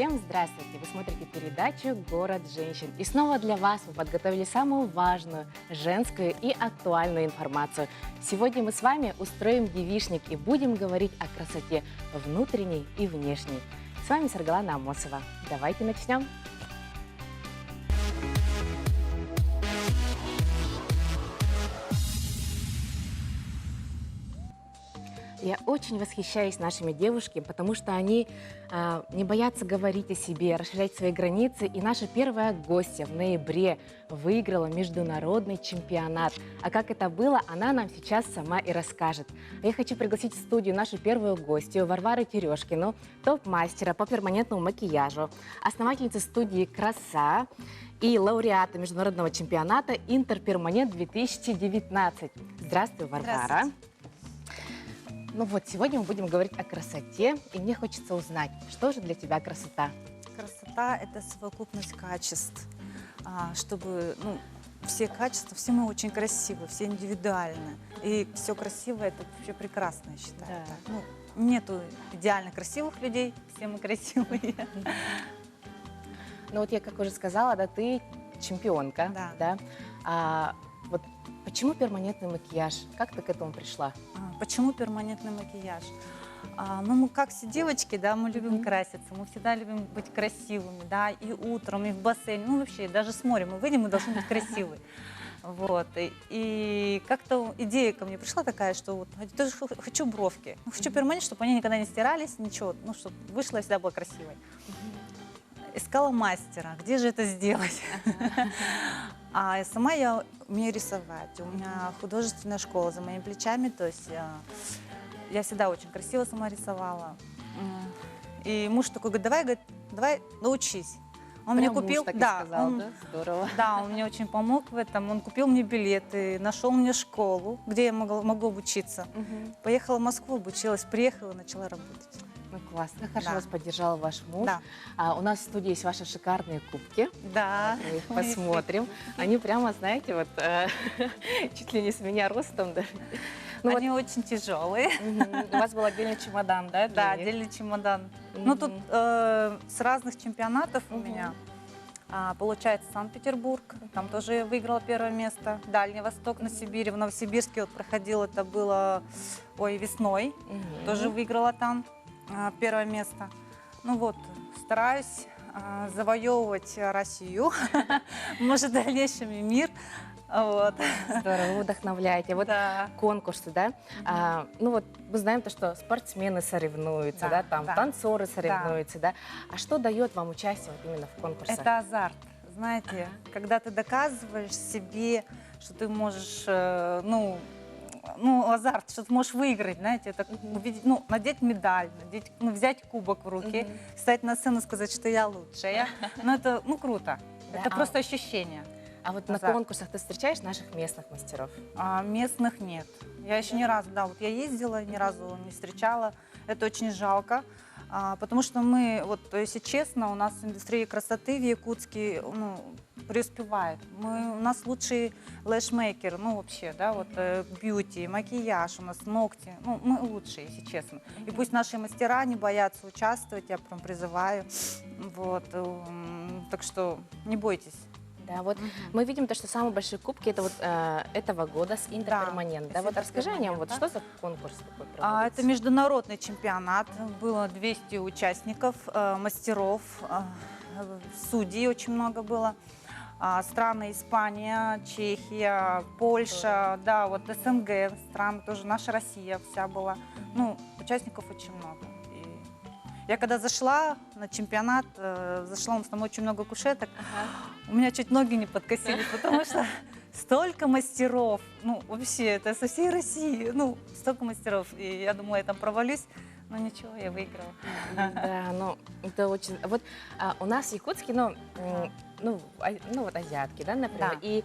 Всем здравствуйте! Вы смотрите передачу «Город женщин». И снова для вас мы подготовили самую важную, женскую и актуальную информацию. Сегодня мы с вами устроим девичник и будем говорить о красоте внутренней и внешней. С вами Саргалана Амосова. Давайте начнем. Я очень восхищаюсь нашими девушками, потому что они не боятся говорить о себе, расширять свои границы. И наша первая гостья в ноябре выиграла международный чемпионат. А как это было, она нам сейчас сама и расскажет. А я хочу пригласить в студию нашу первую гостью Варвару Терешкину, топ-мастера по перманентному макияжу, основательницу студии «Краса» и лауреата международного чемпионата «Интерперманент 2019». Здравствуй, Варвара. Здравствуйте. Ну вот, сегодня мы будем говорить о красоте, и мне хочется узнать, что же для тебя красота? Красота – это совокупность качеств, чтобы, все качества, все мы очень красивы, все индивидуальны, и все красивое – это вообще прекрасно, я считаю. Да. Нету идеально красивых людей, все мы красивые. Ну вот я, как уже сказала, да, ты чемпионка, Да. Вот почему перманентный макияж? Как ты к этому пришла? Почему перманентный макияж? Мы как все девочки, да, мы любим краситься, мы всегда любим быть красивыми, да, и утром, и в бассейне, вообще, даже с моря мы выйдем, мы должны быть красивы. Вот, и как-то идея ко мне пришла такая, что вот, тоже хочу бровки, хочу перманент, чтобы они никогда не стирались, ничего, чтобы вышла и всегда была красивой. Искала мастера, где же это сделать? А сама я умею рисовать, у меня художественная школа за моими плечами, то есть я всегда очень красиво сама рисовала. И муж такой говорит, давай научись. Он мне купил, сказал, да? Здорово. Да, он мне очень помог в этом, он купил мне билеты, нашел мне школу, где я могу обучиться. Поехала в Москву, обучилась, приехала, начала работать. Ну, классно, хорошо вас поддержал ваш муж. Да. У нас в студии есть ваши шикарные кубки. Да. Мы их посмотрим. Они прямо, знаете, вот чуть ли не с меня ростом. Да. Они очень тяжелые. У вас был отдельный чемодан, да? Да, отдельный чемодан. Тут с разных чемпионатов у меня. Получается, Санкт-Петербург, там тоже я выиграла первое место. Дальний Восток на Сибири, в Новосибирске проходил, это было весной, тоже выиграла там первое место. Стараюсь завоевывать Россию, может, в дальнейшем и мир. Вот. Здорово, вы вдохновляете. Вот конкурсы, да? Мы знаем то, что спортсмены соревнуются, да, там танцоры соревнуются, да. А что дает вам участие вот именно в конкурсах? Это азарт. Знаете, когда ты доказываешь себе, что ты можешь, азарт, что ты можешь выиграть, знаете, это увидеть, надеть медаль, взять кубок в руки, встать на сцену, сказать, что я лучшая. Это, круто. Это просто ощущение. А вот на конкурсах ты встречаешь наших местных мастеров? Местных нет. Я еще ни разу, я ездила, ни разу не встречала. Это очень жалко, потому что мы, если честно, у нас индустрия красоты в Якутске преуспевает. У нас лучший лэшмейкер, вообще, бьюти, макияж у нас, ногти. Мы лучшие, если честно. И пусть наши мастера не боятся участвовать, я прям призываю. Так что не бойтесь. Да, мы видим то, что самые большие кубки это этого года с Интерперманент. Да, расскажи о нем, что за конкурс такой проводится? Это международный чемпионат, было 200 участников, мастеров, судей очень много было. Страны Испания, Чехия, Польша, СНГ страны, тоже наша Россия вся была. Участников очень много. Я когда зашла на чемпионат, там очень много кушеток, у меня чуть ноги не подкосились, потому что столько мастеров, вообще, это со всей России, столько мастеров, и я думала, я там провалюсь, но ничего, я выиграла. Да, это очень... у нас в Якутске, азиатки, да, например, и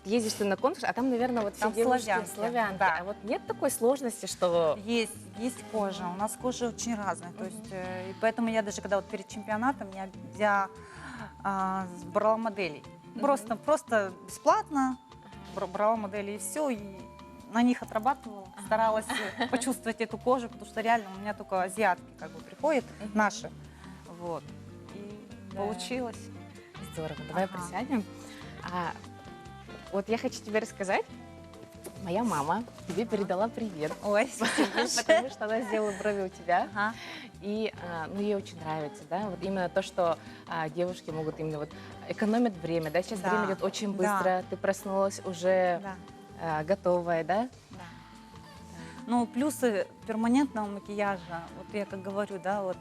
ездишь ты на конкурс, а там, наверное, все девушки славянки. Да. А нет такой сложности, что... Есть кожа, у нас кожа очень разная, то есть, и поэтому я даже, когда перед чемпионатом, я брала моделей, просто бесплатно брала модели, и все, и на них отрабатывала, старалась почувствовать эту кожу, потому что реально у меня только азиатки приходят, наши, и Да. получилось. Здорово, давай Ага. присядем. А, вот я хочу тебе рассказать. Моя мама тебе передала привет, Ой, спасибо большое. потому что она сделала брови у тебя. Ага, И ну, ей очень нравится, да, вот именно то, что девушки могут именно вот экономят время, да, сейчас Да, время идет очень да. быстро, ты проснулась уже да, готовая, да? да. Ну, плюсы перманентного макияжа, вот я как говорю, да, вот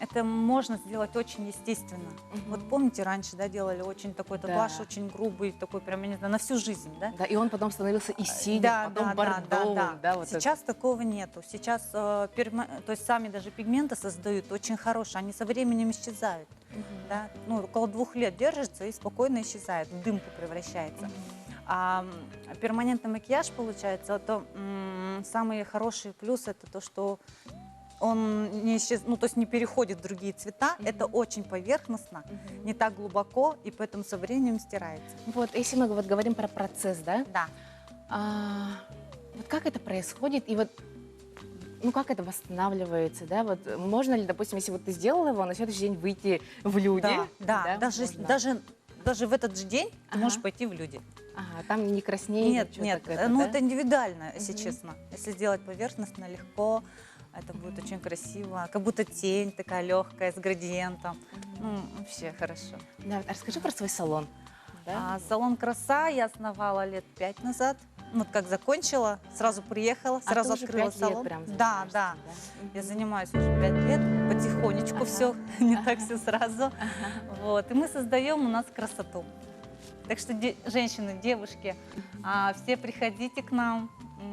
это можно сделать очень естественно. Мгм. Вот помните, раньше, да, делали очень такой татуаж, Да. очень грубый, такой прям, я не знаю, на всю жизнь, да? Да, и он потом становился и синим, Да, потом да, бордовым, да, вот это. Сейчас такого нету. Сейчас, то есть сами даже пигменты создают очень хорошие, они со временем исчезают. Мгм. Да? Ну, около 2 лет держится и спокойно исчезает, в дымку превращается. Мгм. А перманентный макияж, получается, это самый хороший плюс, это то, что он не исчез, ну, то есть не переходит в другие цвета, это очень поверхностно, Мгм. не так глубоко, и поэтому со временем стирается. Вот, если мы вот говорим про процесс, да, Да. вот как это происходит, и вот, ну, как это восстанавливается, да, вот можно ли, допустим, если вот ты сделала его, на следующий день выйти в люди? Да, можно? даже в этот же день ты Ага. можешь пойти в люди. Ага, там не краснеет, Нет, ничего нет, так это, ну да? это индивидуально, если Мгм. честно. Если сделать поверхностно, легко, это будет очень красиво. Как будто тень такая легкая, с градиентом. Ну, вообще хорошо. Да, вот расскажи про свой салон. Да? Салон «Краса» я основала лет 5 назад. Вот как закончила, сразу приехала, А сразу ты уже открыла 5 лет салон. прям Да, занимаешься, да. Мгм. Я занимаюсь уже 5 лет, потихонечку Ага. все, не так все сразу. Ага. Вот. И мы создаем у нас красоту. Так что, женщины, девушки, все приходите к нам,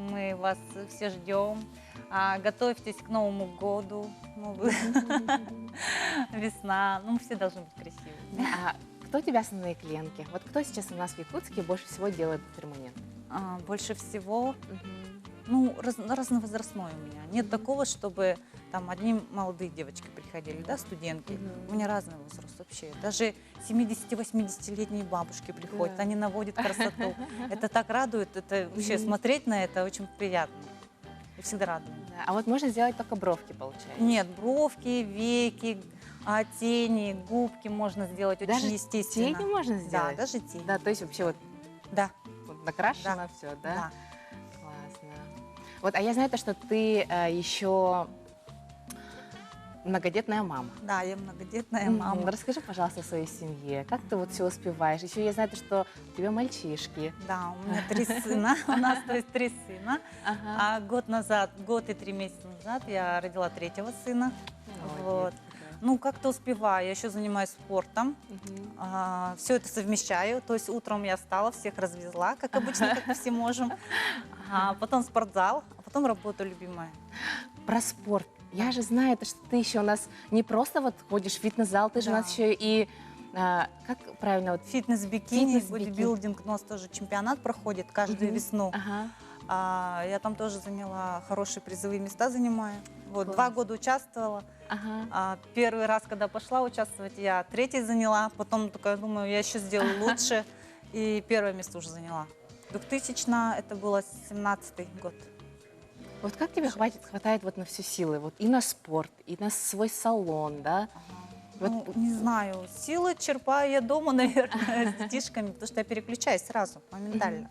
мы вас все ждем. Готовьтесь к Новому году, весна, ну, мы все должны быть красивыми. А кто у тебя основные клиентки? Вот кто сейчас у нас в Якутске больше всего делает перманент? Больше всего, ну, разновозрастной у меня. Нет такого, чтобы там одни молодые девочки приходили, да, студентки. Мгм. У меня разный возраст вообще. Даже 70-80-летние бабушки приходят, Да. они наводят красоту. Это так радует, это вообще Мгм. смотреть на это очень приятно. И всегда радует. Да, а вот можно сделать только бровки, получается? Нет, бровки, веки, тени, губки можно сделать очень Даже естественно. тени можно Да, сделать? даже тени. Да, то есть вообще вот, Да, вот накрашено Да. все, да? да. Классно. Вот, а я знаю то, что ты еще многодетная мама. Да, я многодетная Мгм. мама. Расскажи, пожалуйста, о своей семье. Как ты вот все успеваешь? Еще я знаю, то, что у тебя мальчишки. Да, у меня 3 сына, у нас, то есть, 3 сына. Ага. Год и 3 месяца назад я родила 3-го сына. Молодец Вот. какая. Ну, как-то успеваю, я еще занимаюсь спортом, Мгм. все это совмещаю. То есть утром я встала, всех развезла, как обычно, как мы все можем. Потом спортзал, а потом работа любимая. Про спорт. Я же знаю, то, что ты еще у нас не просто вот ходишь в фитнес-зал, ты же у нас Да. еще и, как правильно, вот, Фитнес-бикини, Фитнес-бикини. бодибилдинг, у нас тоже чемпионат проходит каждую Мгм. весну. ага, Я там тоже заняла хорошие призовые места, занимаю. Вот, Класс. 2 года участвовала. ага. Первый раз, когда пошла участвовать, я 3-й заняла. Потом такая, думаю, я еще сделаю лучше. И 1-е место уже заняла. 2000 это было 17-й год. Вот как тебе хватает вот на всю силы? Вот и на спорт, и на свой салон, да? Вот- Ну, не знаю, силы черпаю я дома, наверное, с детишками, потому что я переключаюсь сразу, моментально.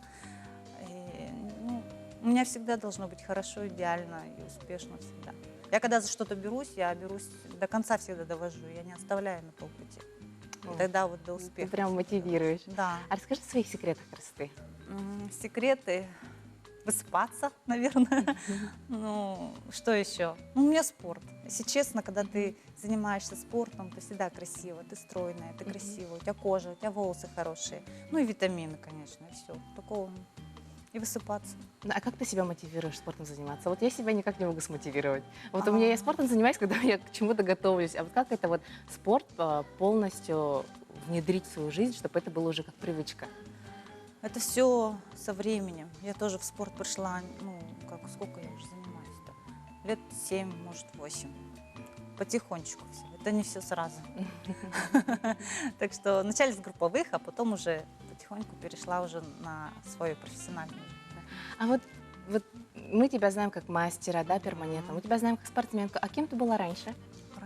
И, ну, у меня всегда должно быть хорошо, идеально и успешно всегда. Я когда за что-то берусь, я берусь до конца всегда довожу, я не оставляю на полпути. И О, тогда вот до Ты успеха. прям мотивируешь. Да. А расскажи о своих секретах красоты. Секреты высыпаться, наверное. Ну, что еще? Ну, у меня спорт. Если честно, когда ты занимаешься спортом, ты всегда красиво, ты стройная, ты красивая, у тебя кожа, у тебя волосы хорошие. Ну и витамины, конечно, и все. Такого. И высыпаться. Ну, а как ты себя мотивируешь спортом заниматься? Вот я себя никак не могу смотивировать. Вот у меня я спортом занимаюсь, когда я к чему-то готовлюсь. А вот как это вот спорт полностью внедрить в свою жизнь, чтобы это было уже как привычка? Это все со временем. Я тоже в спорт пришла, ну, как, сколько я уже занимаюсь-то? Лет 7, может, 8. Потихонечку все. Это не все сразу. Так что вначале с групповых, а потом уже потихоньку перешла уже на свою профессиональную жизнь. А вот мы тебя знаем как мастера, да, перманентно. Мы тебя знаем как спортсменку. А кем ты была раньше?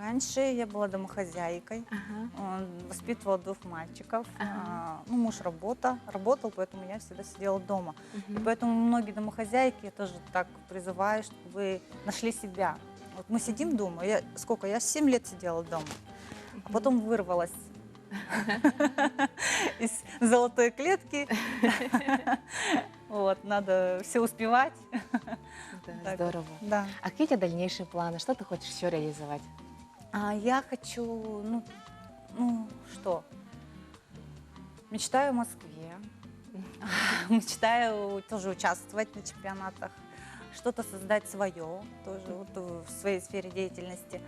Раньше я была домохозяйкой, Ага. воспитывала 2 мальчиков. Ага. Ну, муж работал, поэтому я всегда сидела дома. И Мгм. поэтому многие домохозяйки, я тоже так призываю, чтобы вы нашли себя. Вот мы сидим дома, я 7 лет сидела дома, а потом вырвалась из золотой клетки. Вот, надо все успевать. Да, Так, здорово. да. А какие у тебя дальнейшие планы? Что ты хочешь еще реализовать? Я хочу, ну что, мечтаю о Москве, мечтаю тоже участвовать на чемпионатах, что-то создать свое, тоже вот в своей сфере деятельности.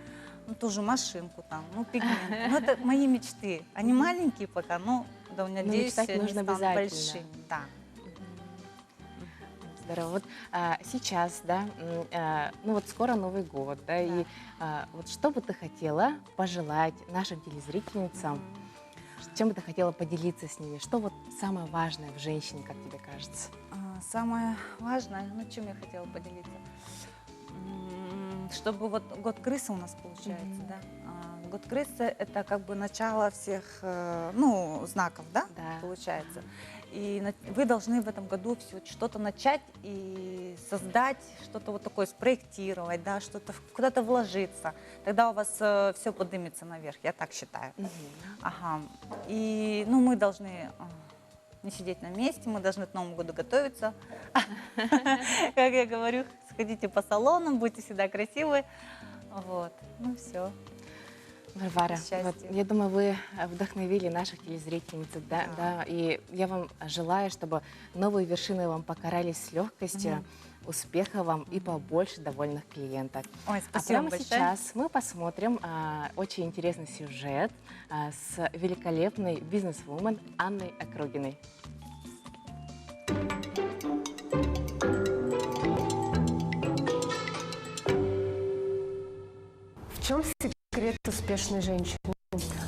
Ну, тоже машинку там, ну, пигмент. Ну, это мои мечты. Они маленькие пока, но, да, надеюсь, мечтать они нужно станут обязательно. большими. Да. Здорово. Вот сейчас, да, ну вот скоро Новый год, да, и вот что бы ты хотела пожелать нашим телезрительницам, чем бы ты хотела поделиться с ними? Что вот самое важное в женщине, как тебе кажется? Самое важное, ну, чем я хотела поделиться, чтобы вот год крысы у нас получается, да. Год крысы — это как бы начало всех, ну, знаков, да, Да. получается. И вы должны в этом году что-то начать и создать, что-то вот такое спроектировать, да, что-то куда-то вложиться. Тогда у вас все поднимется наверх, я так считаю. Ага. И, ну, мы должны не сидеть на месте, мы должны к Новому году готовиться. Как я говорю, сходите по салонам, будьте всегда красивы. Вот, ну все. Варвара, Счастья. вот, я думаю, вы вдохновили наших телезрительниц, да, да, и я вам желаю, чтобы новые вершины вам покорались с легкостью, успеха вам и побольше довольных клиентов. Ой, А спасибо прямо большое. сейчас мы посмотрим очень интересный сюжет с великолепной бизнес-вумен Анной Округиной. В чем секрет успешной женщины?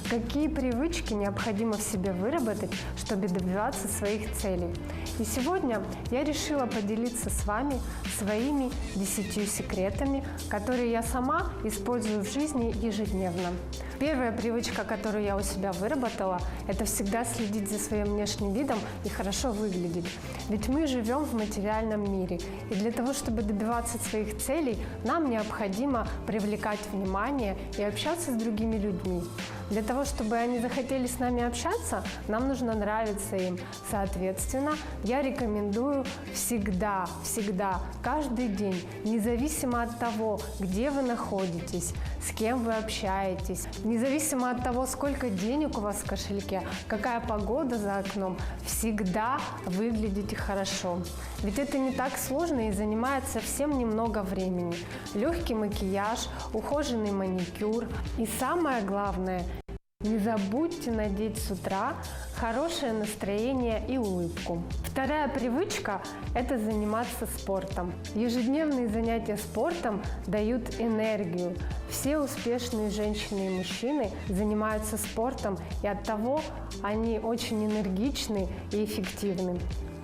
Какие привычки необходимо в себе выработать, чтобы добиваться своих целей? И сегодня я решила поделиться с вами своими 10 секретами, которые я сама использую в жизни ежедневно. Первая привычка, которую я у себя выработала, это всегда следить за своим внешним видом и хорошо выглядеть. Ведь мы живем в материальном мире, и для того, чтобы добиваться своих целей, нам необходимо привлекать внимание и общаться с другими людьми. Для того, чтобы они захотели с нами общаться, нам нужно нравиться им. Соответственно, я рекомендую всегда, каждый день, независимо от того, где вы находитесь, с кем вы общаетесь, независимо от того, сколько денег у вас в кошельке, какая погода за окном, всегда выглядите хорошо. Ведь это не так сложно и занимает совсем немного времени. Легкий макияж, ухоженный маникюр и самое главное, не забудьте надеть с утра хорошее настроение и улыбку. Вторая привычка – это заниматься спортом. Ежедневные занятия спортом дают энергию. Все успешные женщины и мужчины занимаются спортом, и оттого они очень энергичны и эффективны.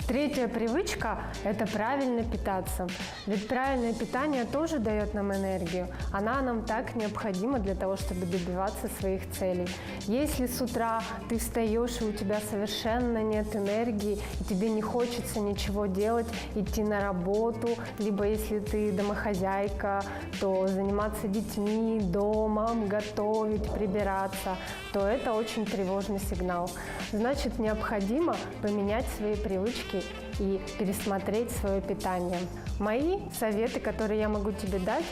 Третья привычка – это правильно питаться. Ведь правильное питание тоже дает нам энергию. Она нам так необходима для того, чтобы добиваться своих целей. Если с утра ты встаешь, и у тебя совершенно нет энергии, и тебе не хочется ничего делать, идти на работу, либо если ты домохозяйка, то заниматься детьми, домом, готовить, прибираться, то это очень тревожный сигнал. Значит, необходимо поменять свои привычки и пересмотреть свое питание. Мои советы, которые я могу тебе дать,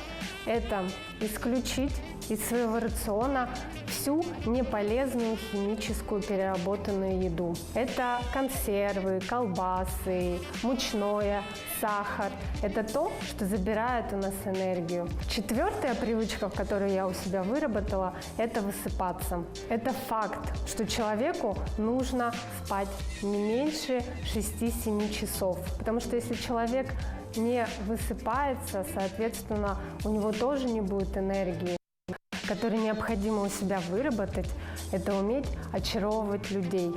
это исключить из своего рациона всю неполезную химическую переработанную еду. Это консервы, колбасы, мучное, сахар. Это то, что забирает у нас энергию. Четвертая привычка, которую я у себя выработала, это высыпаться. Это факт, что человеку нужно спать не меньше 6-7 часов. Потому что если человек не высыпается, соответственно, у него тоже не будет энергии, которую необходимо у себя выработать, это уметь очаровывать людей.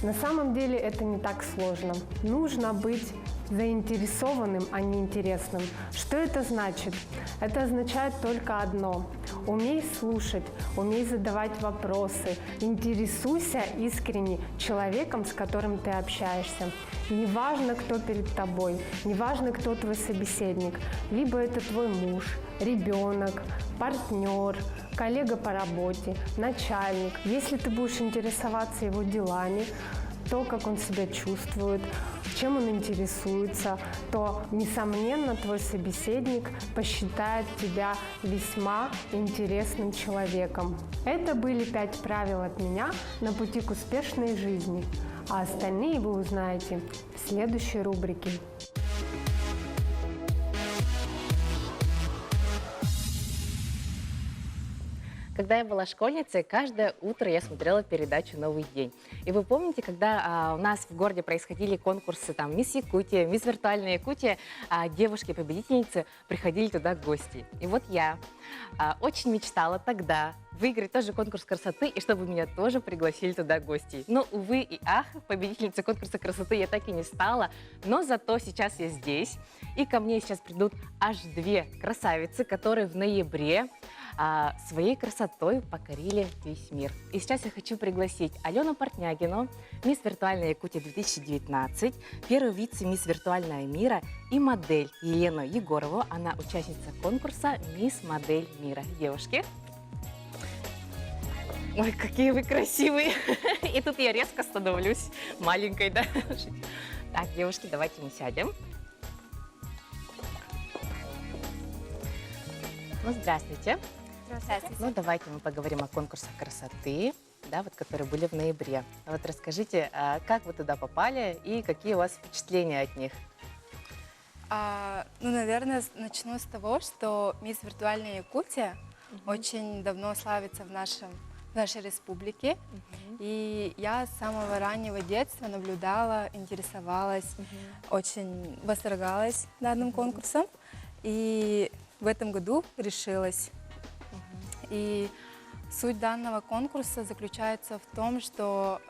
На самом деле это не так сложно. Нужно быть заинтересованным, а не интересным. Что это значит? Это означает только одно. Умей слушать, умей задавать вопросы, интересуйся искренне человеком, с которым ты общаешься. Неважно, кто перед тобой, неважно, кто твой собеседник. Либо это твой муж, ребенок, партнер, коллега по работе, начальник. Если ты будешь интересоваться его делами, то, как он себя чувствует, чем он интересуется, то, несомненно, твой собеседник посчитает тебя весьма интересным человеком. Это были 5 правил от меня на пути к успешной жизни, а остальные вы узнаете в следующей рубрике. Когда я была школьницей, каждое утро я смотрела передачу «Новый день». И вы помните, когда у нас в городе происходили конкурсы, там, «Мисс Якутия», «Мисс Виртуальная Якутия», девушки-победительницы приходили туда гости. И вот я очень мечтала тогда выиграть тоже конкурс красоты, и чтобы меня тоже пригласили туда гости. Но, увы и ах, победительницей конкурса красоты я так и не стала, но зато сейчас я здесь, и ко мне сейчас придут аж 2 красавицы, которые в ноябре своей красотой покорили весь мир. И сейчас я хочу пригласить Алену Портнягину, мисс Виртуальная Якутия 2019, первый вице-мисс Виртуального мира, и модель Елену Егорову. Она участница конкурса «Мисс Модель мира». Девушки. Ой, какие вы красивые! И тут я резко становлюсь маленькой, да? Так, девушки, давайте мы сядем. Ну, здравствуйте. Здравствуйте. Ну, давайте мы поговорим о конкурсах красоты, да, вот, которые были в ноябре. Вот расскажите, как вы туда попали и какие у вас впечатления от них? Ну, наверное, начну с того, что «Мисс Виртуальная Якутия» очень давно славится в нашей республике. И я с самого раннего детства наблюдала, интересовалась, очень восторгалась данным конкурсом. И в этом году решилась. И суть данного конкурса заключается в том, что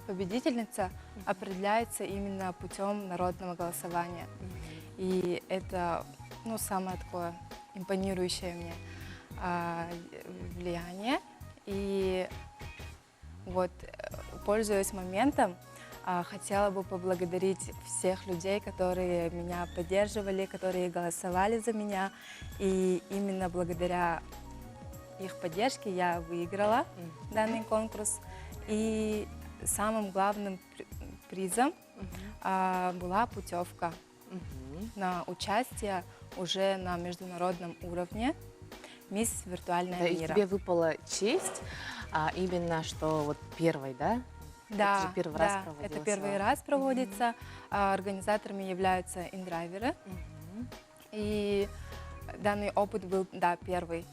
победительница определяется именно путем народного голосования. И это, ну, самое такое импонирующее мне влияние. И вот, пользуясь моментом, хотела бы поблагодарить всех людей, которые меня поддерживали, которые голосовали за меня. И именно благодаря их поддержке я выиграла данный конкурс. И самым главным призом была путевка на участие уже на международном уровне «Мисс Виртуальная Да, и мира». тебе выпала честь, именно что вот первой, да? Да, Это же первый раз проводился. это первый раз проводится. Организаторами являются индрайверы. И данный опыт был, да, первый.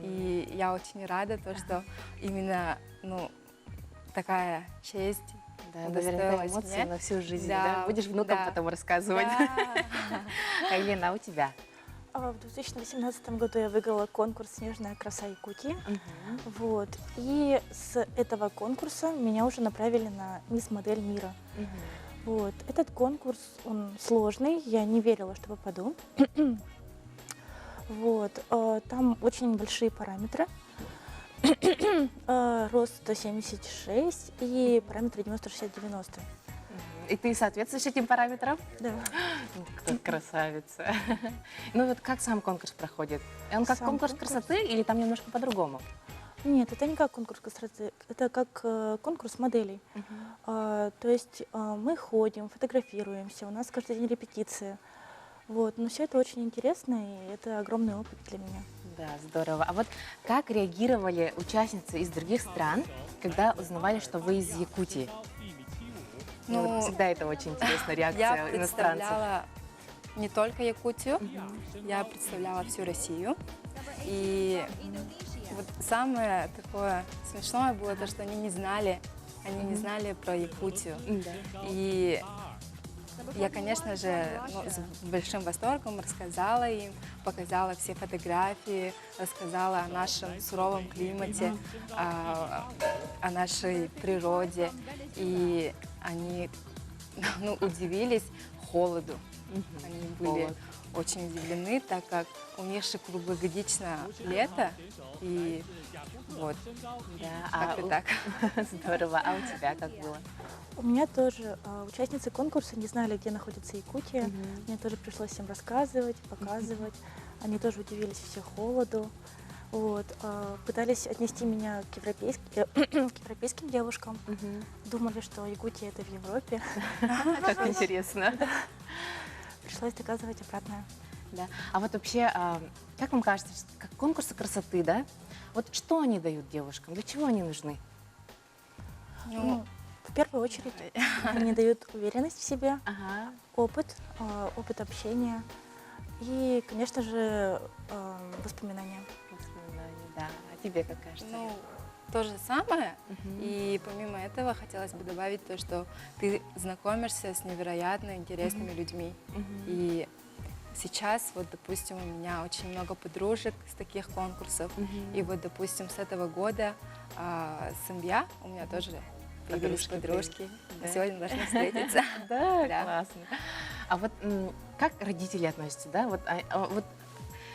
И я очень рада, что именно, ну, такая честь Да, наверное, удостоилась эмоции мне. на всю жизнь, Да, да? Будешь внукам да. потом рассказывать. Да. А Елена, а у тебя? В 2018 году я выиграла конкурс «Снежная краса Якутии». Вот. И с этого конкурса меня уже направили на «Мисс Модель мира». Вот. Этот конкурс, он сложный, я не верила, что попаду. Вот. Там очень большие параметры. Рост 176 и параметры 90-60-90. И ты соответствуешь этим параметрам? Да. Кто красавица. Ну вот как сам конкурс проходит? Он как Сам конкурс конкурс? красоты или там немножко по-другому? Нет, это не как конкурс красоты, это как конкурс моделей. То есть мы ходим, фотографируемся, у нас каждый день репетиции. Вот. Но все это очень интересно, и это огромный опыт для меня. Да, здорово. А вот как реагировали участницы из других стран, когда узнавали, что вы из Якутии? Ну, вот всегда это очень интересная Я реакция иностранцев. представляла не только Якутию, я представляла всю Россию. И вот самое такое смешное было то, что они не знали про Якутию. И я, конечно же, с большим восторгом рассказала им, показала все фотографии, рассказала о нашем суровом климате, о нашей природе. И они удивились, холоду. Они были Холод. очень удивлены, так как у них же круглогодично лето, и вот, Да, как-то так. Здорово. А у тебя как было? У меня тоже участницы конкурса не знали, где находится Якутия. Мне тоже пришлось им рассказывать, показывать. Они тоже удивились все холоду. Вот, пытались отнести меня к к европейским девушкам. Думали, что Якутия это в Европе. Как интересно. Пришлось доказывать обратное. Да. А вот вообще, как вам кажется, как конкурсы красоты, да? Вот что они дают девушкам? Для чего они нужны? Ну, в первую очередь, они дают уверенность в себе, Ага. опыт общения и, конечно же, воспоминания. Воспоминания, да. А тебе как кажется? Ну, то же самое. Мгм. И помимо этого хотелось бы добавить то, что ты знакомишься с невероятно интересными людьми. Мгм. И сейчас, вот, допустим, у меня очень много подружек с таких конкурсов. Мгм. И вот, допустим, с этого года с МБА у меня тоже появились Подружки подружки. да. Сегодня должны встретиться. Да, Да. классно. А вот как родители относятся, да?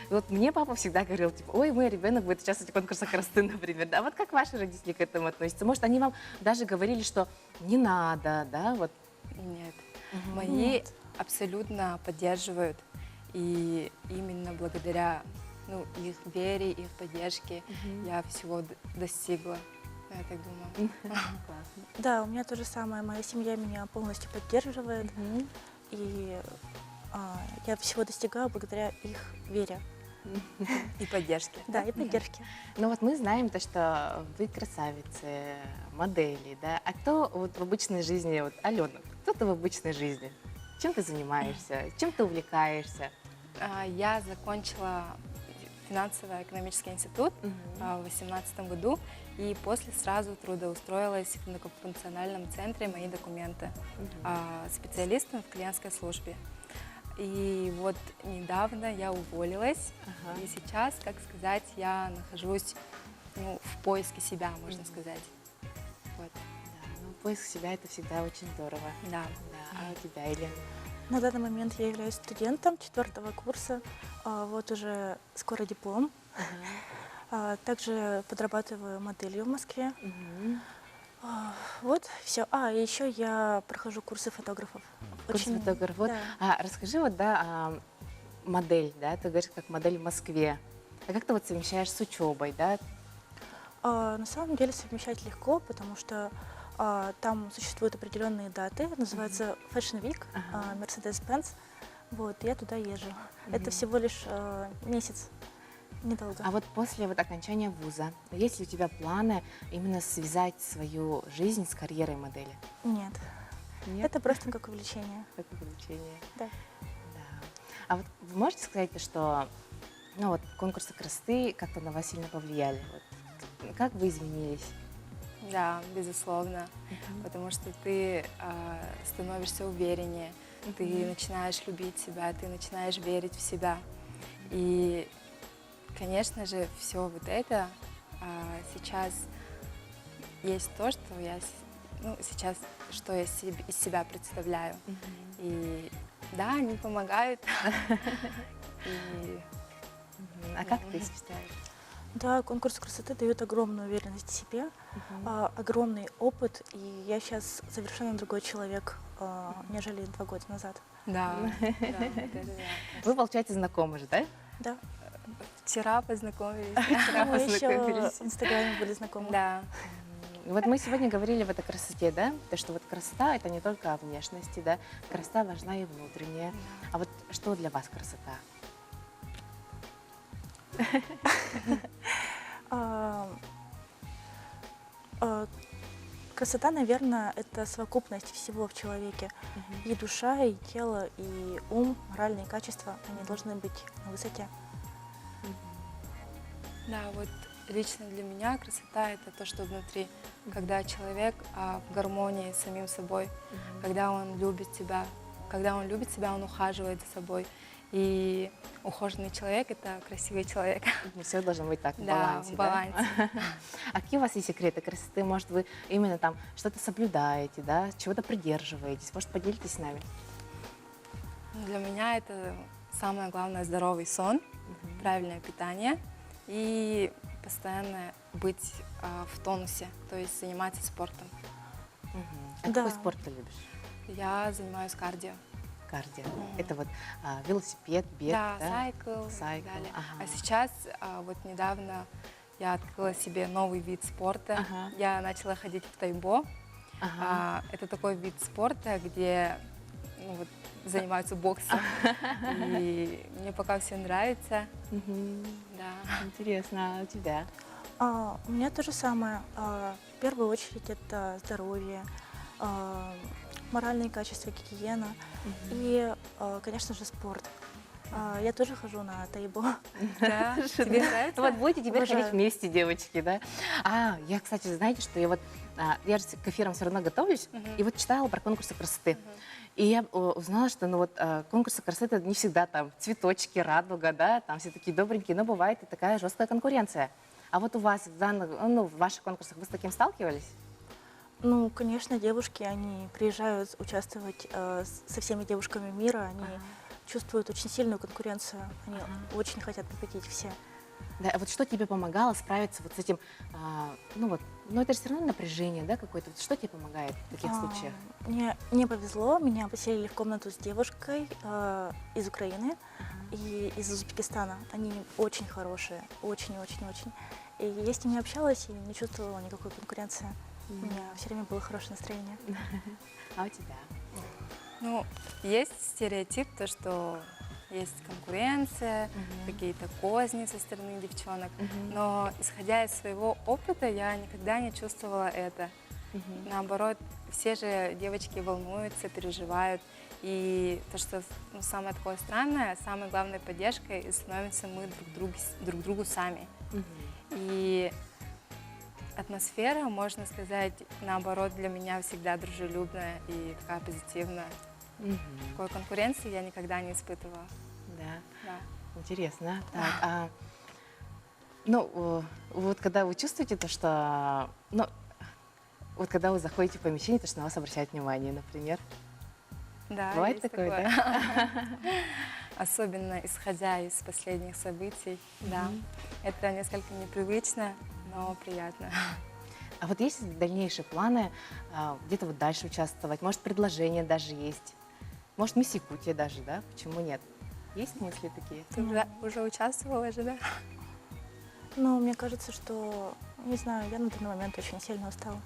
Вот мне папа всегда говорил, типа, ой, мой ребенок будет участвовать в конкурсах красоты, например. Да, вот как ваши родители к этому относятся? Может, они вам даже говорили, что не надо, да, вот. Нет. Мгм. Мои абсолютно поддерживают. И именно благодаря их вере, их поддержке я всего достигла. Я так думаю. Классно. Да, у меня то же самое. Моя семья меня полностью поддерживает, Мгм. и я всего достигаю благодаря их вере. И поддержке. Да, и поддержке. Ну вот мы знаем то, что вы красавицы, модели, да. А кто вот в обычной жизни, вот Алена, кто ты в обычной жизни? Чем ты занимаешься? Чем ты увлекаешься? Я закончила финансово-экономический институт в 2018 году и после сразу трудоустроилась в многофункциональном центре «Мои документы» специалистом в клиентской службе. И вот недавно я уволилась, Ага. и сейчас, как сказать, я нахожусь в поиске себя, можно сказать. Вот, Да, ну, поиск себя это всегда очень здорово. да. Да. А у тебя, Елена? На данный момент я являюсь студентом 4-го курса, вот уже скоро диплом. Также подрабатываю моделью в Москве. Мгм. Вот, все. И еще я прохожу курсы фотографов. Курс фотограф. Вот, да. расскажи, вот, да, модель, да, ты говоришь, как модель в Москве. А как ты вот совмещаешь с учебой, да? На самом деле совмещать легко, потому что там существуют определенные даты, называется Fashion Week, Ага. Mercedes-Benz. Вот, я туда езжу. Это всего лишь месяц, недолго. А вот после вот окончания вуза, есть ли у тебя планы именно связать свою жизнь с карьерой модели? Нет, Нет? это просто как увлечение. Как увлечение. Да. Да. А вот вы можете сказать, что вот конкурсы красоты как-то на вас сильно повлияли? Вот, как вы изменились? Да, безусловно, потому что ты становишься увереннее, ты начинаешь любить себя, ты начинаешь верить в себя. И, конечно же, все вот это сейчас есть то, что я сейчас, что я из себя представляю. И да, они помогают. И А как ты считаешь? Да, конкурс красоты дает огромную уверенность в себе, огромный опыт, и я сейчас совершенно другой человек, нежели 2 года назад. да, да, вот это да. Вы, получается, знакомы же, да? Да, Вчера познакомились. мы еще познакомились. в Инстаграме были знакомы. Да. Вот мы сегодня говорили вот о красоте, да? То, что вот красота – это не только о внешности, да? Красота важна и внутренняя. А вот что для вас красота? Красота, наверное, это совокупность всего в человеке. И душа, и тело, и ум, моральные качества, они должны быть на высоте. Да, вот лично для меня красота — это то, что внутри. Когда человек в гармонии с самим собой, когда он любит себя, он ухаживает за собой. И ухоженный человек — это красивый человек. Все должно быть так, в Да, балансе, в да? балансе. А какие у вас есть секреты красоты? Может, вы именно там что-то соблюдаете, да? Чего-то придерживаетесь? Может, поделитесь с нами? Для меня это самое главное здоровый сон, правильное питание и постоянно быть в тонусе, то есть заниматься спортом. А Да. какой спорт ты любишь? Я занимаюсь кардио. Кардио. Это вот велосипед, бег, Да, да? сайкл и Сайкл, так далее. ага. А сейчас, вот недавно я открыла себе новый вид спорта. Ага. Я начала ходить в тайбо. Ага. Это такой вид спорта, где ну, вот, занимаются боксом. И мне пока все нравится. Мгм. Да. Интересно, а у тебя? У меня то же самое. В первую очередь это здоровье, моральные качества, гигиена и, конечно же, спорт. Я тоже хожу на тайбо. Да. Тебе нравится? Вот будете теперь Обожаю. ходить вместе, девочки, да? Я, кстати, знаете, что я вот, я же к эфирам все равно готовлюсь, и вот читала про конкурсы красоты. И я узнала, что ну, вот, конкурсы красоты это не всегда там цветочки, радуга, да, там все такие добренькие, но бывает и такая жесткая конкуренция. А вот у вас в данных, ну, в ваших конкурсах вы с таким сталкивались? Ну, конечно, девушки, они приезжают участвовать со всеми девушками мира, они чувствуют очень сильную конкуренцию, они очень хотят победить все. Да, а вот что тебе помогало справиться вот с этим, ну вот, ну это же все равно напряжение, да, какое-то. Вот что тебе помогает в таких случаях? Мне повезло, меня поселили в комнату с девушкой из Украины и из Узбекистана. Они очень хорошие, очень-очень-очень. И я с ними общалась и не чувствовала никакой конкуренции. У меня все время было хорошее настроение. А у тебя? Ну, есть стереотип, то, что есть конкуренция, какие-то козни со стороны девчонок. Но исходя из своего опыта, я никогда не чувствовала это. Наоборот, все же девочки волнуются, переживают. И то, что ну, самое такое странное, самой главной поддержкой становимся мы друг другу сами. И атмосфера, можно сказать, наоборот, для меня всегда дружелюбная и такая позитивная. Такой конкуренции я никогда не испытывала. Да. Да. Интересно. Так, ну, вот когда вы чувствуете то, что, ну, вот когда вы заходите в помещение, то, что на вас обращают внимание, например. Да, Бывает есть такое, такое. да? Особенно исходя из последних событий, да. Это несколько непривычно, но приятно. А вот есть дальнейшие планы где-то вот дальше участвовать? Может, предложения даже есть? Может, Мисс Якутия даже, да? Почему нет? Есть мысли такие? Ты уже участвовала же, да? Но мне кажется, что, не знаю, я на данный момент очень сильно устала.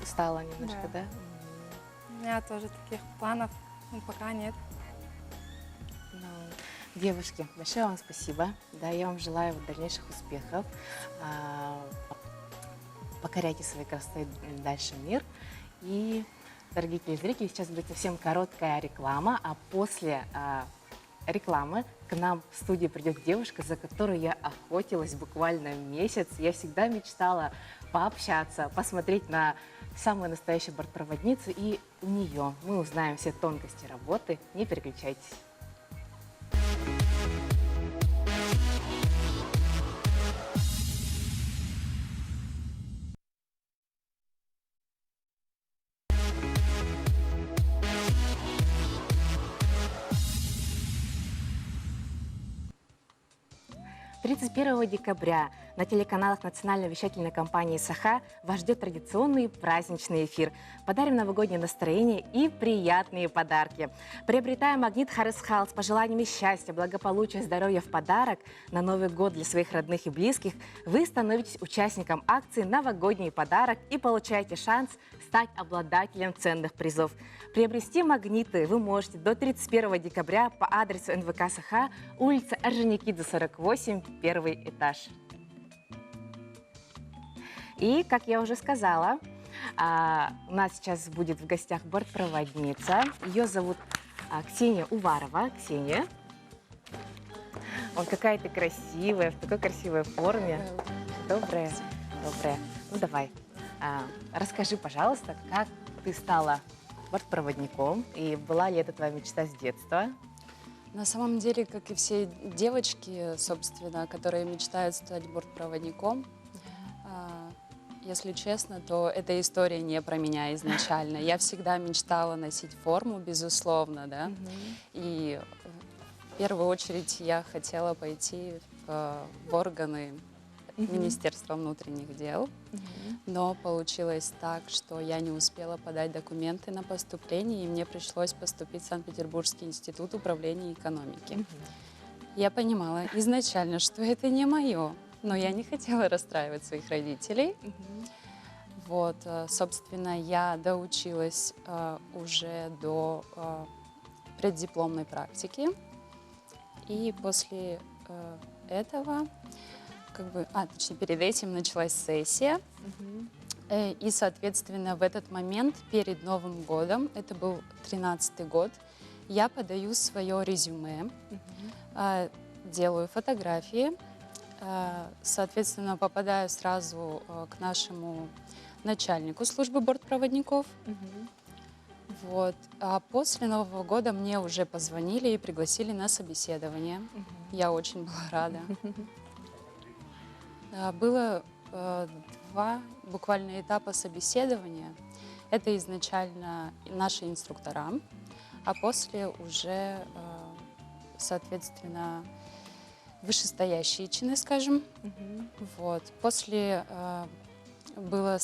Устала немножко, да? У меня тоже таких планов пока нет. Ну, девушки, большое вам спасибо. Да, я вам желаю вот дальнейших успехов. Покоряйте своей красотой дальше мир. И, дорогие телезрители, сейчас будет совсем короткая реклама, а после рекламы к нам в студию придет девушка, за которой я охотилась буквально месяц. Я всегда мечтала пообщаться, посмотреть на самую настоящую бортпроводницу, и у нее мы узнаем все тонкости работы. Не переключайтесь. «31 декабря на телеканалах национальной вещательной компании «Саха» вас ждет традиционный праздничный эфир. Подарим новогоднее настроение и приятные подарки. Приобретая магнит Харес Хал с пожеланиями счастья, благополучия, здоровья в подарок на Новый год для своих родных и близких, вы становитесь участником акции «Новогодний подарок» и получаете шанс стать обладателем ценных призов. Приобрести магниты вы можете до 31 декабря по адресу НВК «Саха», улица Орджоникидзе, 48, первый этаж. И, как я уже сказала, у нас сейчас будет в гостях бортпроводница. Ее зовут Ксения Уварова. Ксения. Вот какая ты красивая, в такой красивой форме. Добрая, добрая. Ну давай, расскажи, пожалуйста, как ты стала бортпроводником, и была ли это твоя мечта с детства? На самом деле, как и все девочки, собственно, которые мечтают стать бортпроводником, если честно, то эта история не про меня изначально. Я всегда мечтала носить форму, безусловно, да. И в первую очередь я хотела пойти в органы Министерства внутренних дел, но получилось так, что я не успела подать документы на поступление, и мне пришлось поступить в Санкт-Петербургский институт управления экономики. Я понимала изначально, что это не мое, но я не хотела расстраивать своих родителей. Вот, собственно, я доучилась уже до преддипломной практики, и после этого, точнее, перед этим началась сессия, и, соответственно, в этот момент перед Новым годом, это был 13-й год, я подаю свое резюме, делаю фотографии, соответственно, попадаю сразу к нашему начальнику службы бортпроводников. Вот. А после Нового года мне уже позвонили и пригласили на собеседование. Я очень была рада. Было два буквально этапа собеседования. Это изначально наши инструктора, а после уже, соответственно, вышестоящие чины, скажем. Вот. После было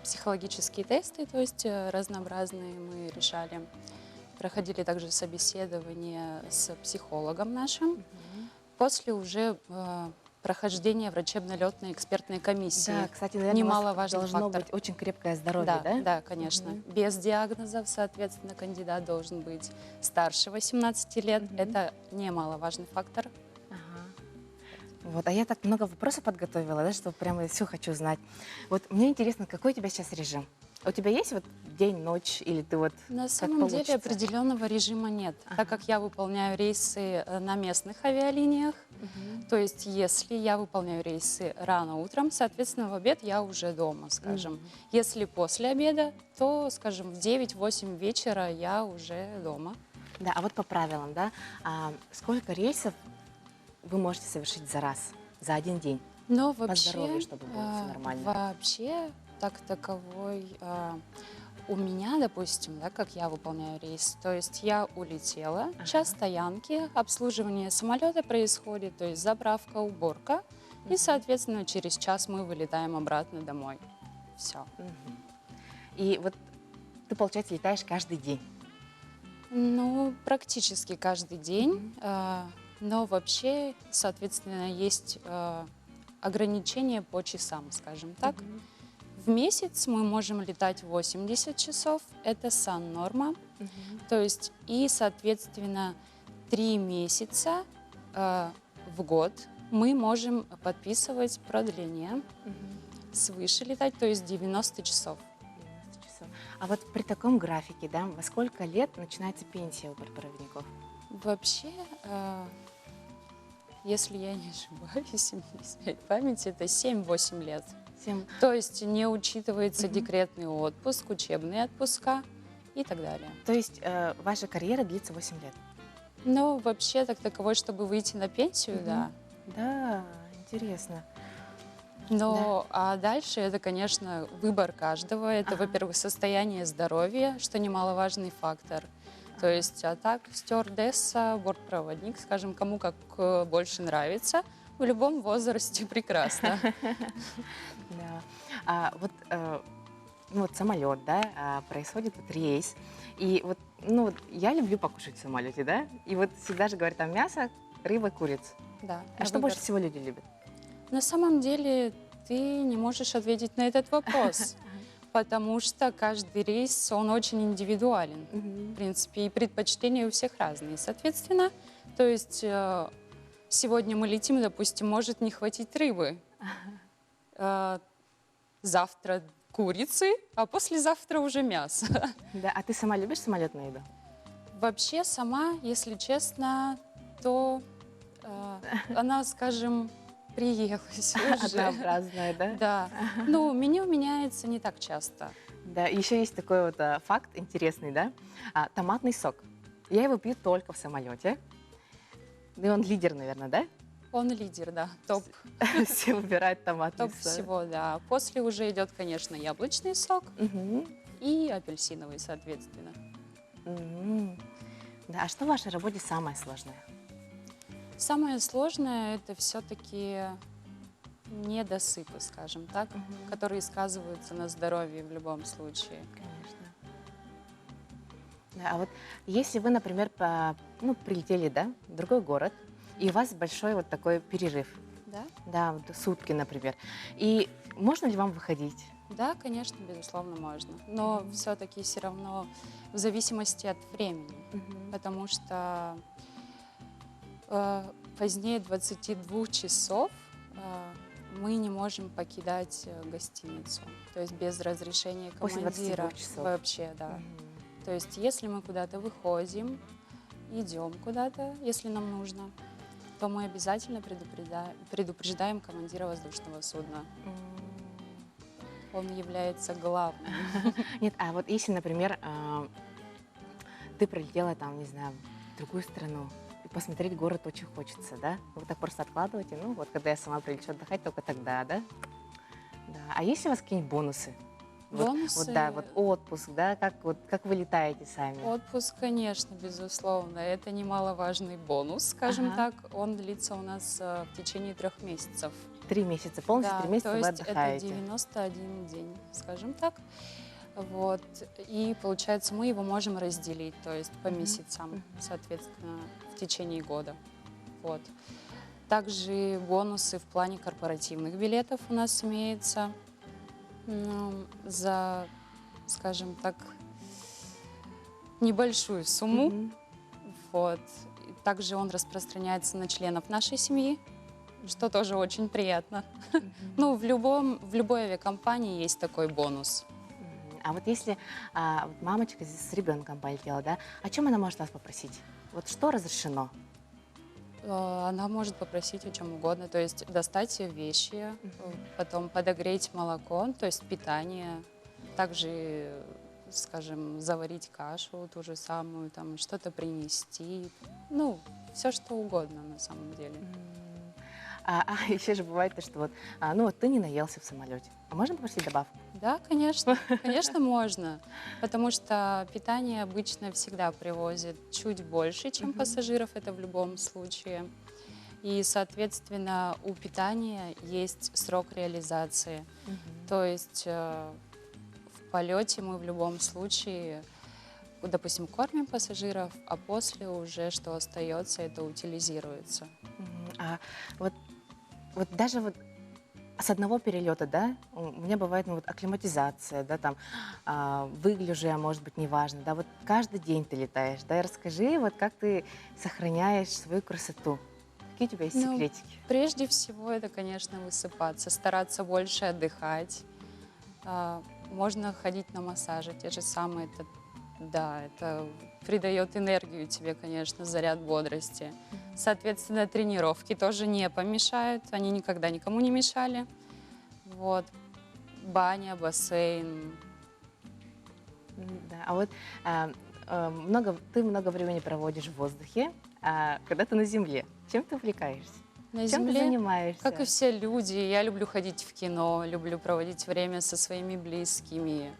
психологические тесты, то есть разнообразные мы решали. Проходили также собеседование с психологом нашим. После уже прохождения врачебно-летной экспертной комиссии. Да, кстати, наверное, немаловажный должно фактор. быть очень крепкое здоровье, да? Да, конечно. Без диагнозов, соответственно, кандидат должен быть старше 18 лет. Это немаловажный фактор. Вот, а я так много вопросов подготовила, да, что прямо все хочу знать. Вот мне интересно, какой у тебя сейчас режим? У тебя есть вот день, ночь, или ты вот На как самом деле получится? определенного режима нет, так как я выполняю рейсы на местных авиалиниях. То есть если я выполняю рейсы рано утром, соответственно, в обед я уже дома, скажем. Если после обеда, то, скажем, в 9-8 вечера я уже дома. Да, а вот по правилам, да, сколько рейсов вы можете совершить за раз, за один день? Но По вообще, здоровью, чтобы было все нормально. вообще так таковой у меня, допустим, да, как я выполняю рейс, то есть я улетела, час стоянки, обслуживание самолета происходит, то есть заправка, уборка, и, соответственно, через час мы вылетаем обратно домой. Все. И вот ты, получается, летаешь каждый день? Ну, практически каждый день, но вообще, соответственно, есть ограничения по часам, скажем так. В месяц мы можем летать 80 часов, это сан-норма, то есть и, соответственно, 3 месяца в год мы можем подписывать продление, свыше летать, то есть 90 часов. 90 часов. А вот при таком графике, да, во сколько лет начинается пенсия у бортпроводников? Вообще, если я не ошибаюсь, мне не изменяет память, это 7-8 лет. То есть не учитывается декретный отпуск, учебные отпуска и так далее. То есть ваша карьера длится 8 лет? Ну, вообще, так таковой, чтобы выйти на пенсию, да. Да, интересно. Но а дальше это, конечно, выбор каждого. Это, во-первых, состояние здоровья, что немаловажный фактор. То есть, а так, стюардесса, бортпроводник, скажем, кому как больше нравится, в любом возрасте прекрасно. Да. Вот самолет, да, происходит вот рейс. И вот, вот я люблю покушать в самолете, да, и вот всегда же говорят, там мясо, рыба, курица. Да. А что больше всего люди любят? На самом деле ты не можешь ответить на этот вопрос, потому что каждый рейс, он очень индивидуален. В принципе, и предпочтения у всех разные. Соответственно, то есть сегодня мы летим, допустим, может не хватить рыбы. Завтра курицы, а послезавтра уже мясо. Да, а ты сама любишь самолетную еду? Вообще сама, если честно, то она, скажем, приелась уже. Однообразная, да? Да. Ну, меню меняется не так часто. Да, еще есть такой вот факт интересный, да? Томатный сок. Я его пью только в самолете. И он лидер, наверное, да? Он лидер, да, топ, Все выбирают томатный топ сок. всего, да. После уже идет, конечно, яблочный сок Мгм. и апельсиновый, соответственно. Мгм. Да, а что в вашей работе самое сложное? Самое сложное — это все-таки недосыпы, скажем так, которые сказываются на здоровье в любом случае. Конечно. Да, а вот если вы, например, прилетели, да, в другой город, и у вас большой вот такой перерыв, Да? да, вот сутки, например, и можно ли вам выходить? Да, конечно, безусловно, можно. Но все-таки все равно в зависимости от времени, потому что позднее 22 часов мы не можем покидать гостиницу, то есть без разрешения После 22 командира часов. вообще, да. Мгм. То есть если мы куда-то выходим, идем куда-то, если нам нужно, то мы обязательно предупреждаем командира воздушного судна. Он является главным. Нет, а вот если, например, ты прилетела там, не знаю, в другую страну, и посмотреть город очень хочется, да? Вы так просто откладываете, ну вот когда я сама прилечу отдыхать, только тогда, да? Да. А есть ли у вас какие-нибудь бонусы? Вот, Бонусы? да, вот отпуск, да, как вы летаете сами? Отпуск, конечно, безусловно. Это немаловажный бонус, скажем Ага. так. Он длится у нас в течение 3 месяцев. 3 месяца, полностью Да, 3 месяца то вы есть это отдыхаете. 91 день, скажем так. Вот. И получается, мы его можем разделить, то есть по месяцам, соответственно, в течение года. Вот. Также бонусы в плане корпоративных билетов у нас имеются за, скажем так, небольшую сумму. Мгм. Вот. И также он распространяется на членов нашей семьи, что тоже очень приятно. Ну, в любой авиакомпании есть такой бонус. А вот если вот мамочка с ребенком полетела, да, о чем она может вас попросить? Вот что разрешено? Она может попросить о чем угодно, то есть достать ее вещи, потом подогреть молоко, то есть питание, также, скажем, заварить кашу ту же самую, там что-то принести, ну, все что угодно на самом деле. А еще же бывает то, что вот, ну вот ты не наелся в самолете. А можно попросить добавку? Да, конечно, конечно, можно, потому что питание обычно всегда привозят чуть больше, чем пассажиров, это в любом случае. И, соответственно, у питания есть срок реализации. То есть в полете мы в любом случае, допустим, кормим пассажиров, а после уже что остается, это утилизируется. А вот даже вот с одного перелета, да, у меня бывает ну, вот акклиматизация, да, там выгляжу я, может быть, неважно, да, вот каждый день ты летаешь, да, и расскажи, вот как ты сохраняешь свою красоту. Какие у тебя есть Ну, секретики? Прежде всего, это, конечно, высыпаться, стараться больше отдыхать. Можно ходить на массажи, те же самые. Это придает энергию тебе, конечно, заряд бодрости. Соответственно, тренировки тоже не помешают, они никогда никому не мешали. Вот. Баня, бассейн. Да, а вот ты много времени проводишь в воздухе, а когда ты на земле, чем ты увлекаешься? На Чем ты земле, занимаешься? как и все люди, я люблю ходить в кино, люблю проводить время со своими близкими,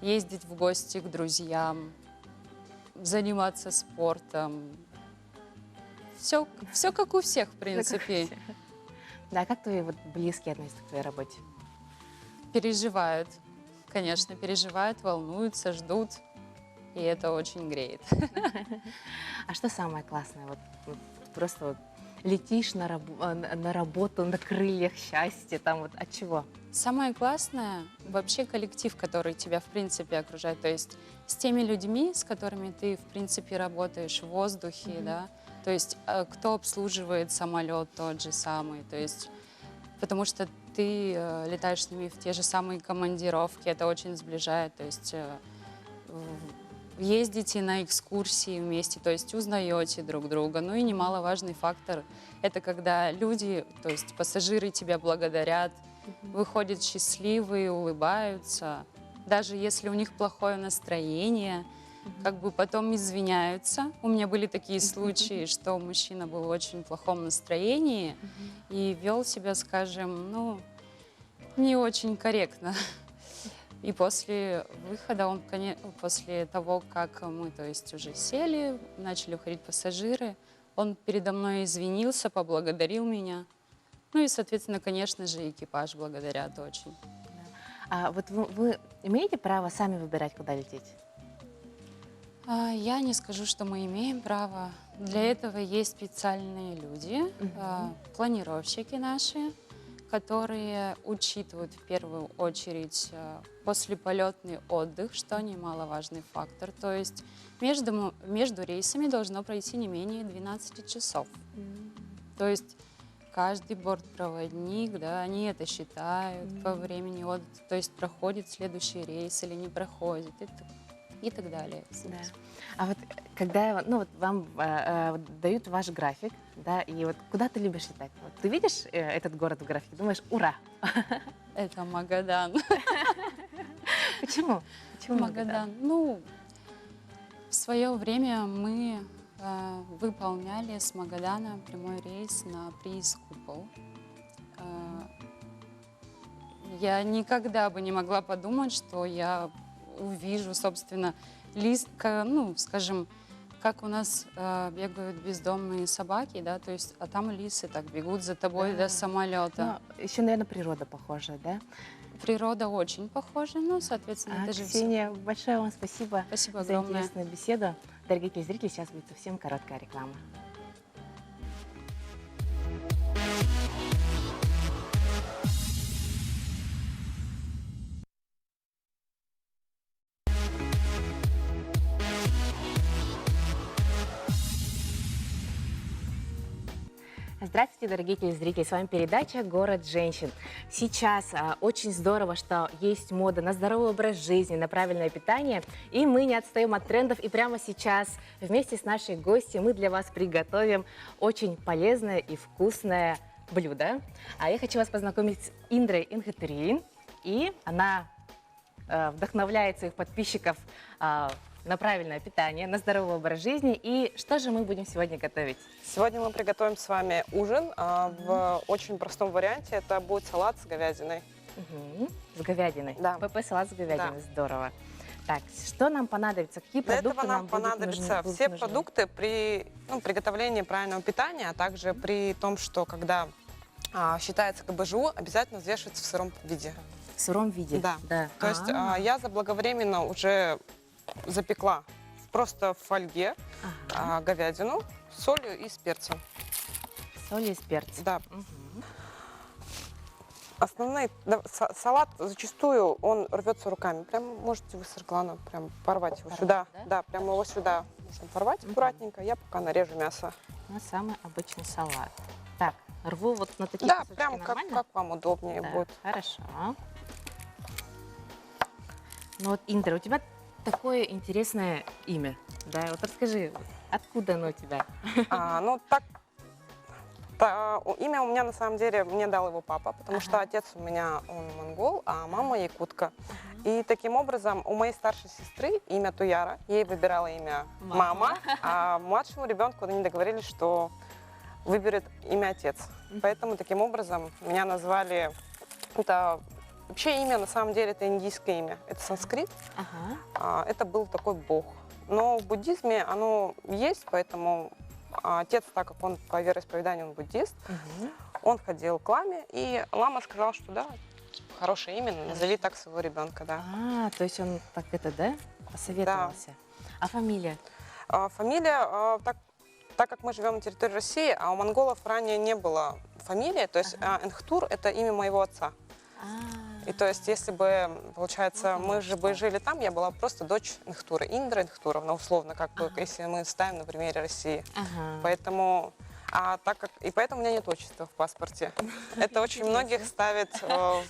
ездить в гости к друзьям, заниматься спортом. Все как у всех, в принципе. Да, как твои вот близкие относятся к твоей работе? Переживают, конечно, переживают, волнуются, ждут. И это очень греет. А что самое классное? Вот просто вот летишь на работу на крыльях счастья, там вот от чего? Самое классное вообще коллектив, который тебя, в принципе, окружает. То есть с теми людьми, с которыми ты, в принципе, работаешь в воздухе, да. То есть кто обслуживает самолет тот же самый. То есть потому что ты летаешь с ними в те же самые командировки, это очень сближает. То есть ездите на экскурсии вместе, то есть узнаете друг друга. Ну и немаловажный фактор – это когда люди, то есть пассажиры тебя благодарят, выходят счастливые, улыбаются. Даже если у них плохое настроение, как бы потом извиняются. У меня были такие случаи, что мужчина был в очень плохом настроении и вел себя, скажем, ну, не очень корректно. И после выхода, после того, как мы, то есть, уже сели, начали уходить пассажиры, он передо мной извинился, поблагодарил меня. Ну и, соответственно, конечно же, экипаж благодарят очень. А вот вы имеете право сами выбирать, куда лететь? Я не скажу, что мы имеем право. Для этого есть специальные люди, планировщики наши, которые учитывают в первую очередь послеполетный отдых, что немаловажный фактор. То есть между рейсами должно пройти не менее 12 часов. То есть каждый бортпроводник, да, они это считают по времени отдыха, то есть проходит следующий рейс или не проходит и так далее. Да. А вот когда вот вам дают ваш график, да, и вот куда ты любишь летать? Вот ты видишь этот город в графике, думаешь, ура! Это Магадан. Почему? Почему Магадан. Ну, в свое время мы выполняли с Магадана прямой рейс на приз Купол. Я никогда бы не могла подумать, что я увижу, собственно, ну, скажем, как у нас бегают бездомные собаки, да, то есть, а там лисы так бегут за тобой до самолета. Ну, еще, наверное, природа похожа, да? Природа очень похожа, ну, соответственно, это же Ксения, большое вам спасибо, Спасибо за огромное. интересную беседу. Дорогие телезрители, сейчас будет совсем короткая реклама. Здравствуйте, дорогие телезрители! С вами передача «Город женщин». Сейчас очень здорово, что есть мода на здоровый образ жизни, на правильное питание. И мы не отстаем от трендов. И прямо сейчас вместе с нашей гостью мы для вас приготовим очень полезное и вкусное блюдо. А я хочу вас познакомить с Индрой Ингатурин. И она вдохновляет своих подписчиков на правильное питание, на здоровый образ жизни. И что же мы будем сегодня готовить? Сегодня мы приготовим с вами ужин в очень простом варианте. Это будет салат с говядиной. С говядиной. Да. ПП-салат с говядиной. Да. Здорово. Так, что нам понадобится? Какие Для продукты этого нам будут понадобятся будут все нужны? продукты при приготовлении правильного питания, а также при том, что когда считается КБЖУ, обязательно взвешивается в сыром виде. В сыром виде? Да. Да. То есть я заблаговременно уже запекла просто в фольге говядину с солью и с перцем. Соль и с перцем. Да. Основной салат зачастую он рвется руками. Прям можете вы с Ирглана прям порвать его сюда. да? Да, прямо его сюда можно порвать аккуратненько. Я пока нарежу мясо. У нас самый обычный салат. Так, рву вот на такие Да, кусочки, прям нормально? как вам удобнее Да, будет. хорошо. Ну вот, Индра, у тебя такое интересное имя. Да, вот расскажи, откуда оно у тебя? Ну, имя у меня на самом деле, мне дал его папа, потому что отец у меня, он монгол, а мама якутка. И таким образом у моей старшей сестры имя Туяра, ей выбирала имя мама, а младшему ребенку они договорились, что выберет имя отец. Поэтому таким образом меня назвали, вообще имя на самом деле это индийское имя, это санскрит, это был такой бог. Но в буддизме оно есть, поэтому отец, так как он по вероисповеданию он буддист, он ходил к ламе, и лама сказал, что да, хорошее имя, назови так своего ребенка, да. То есть он так посоветовался. Да. А фамилия? Фамилия, так как мы живем на территории России, а у монголов ранее не было фамилии, то есть Ингтур – это имя моего отца. И то есть, если бы, получается, мы же бы жили там, я была просто дочь Ингтура, Индра Ингтуровна, условно, как бы, если мы ставим на примере России. Поэтому, поэтому у меня нет отчества в паспорте. Это очень многих ставит в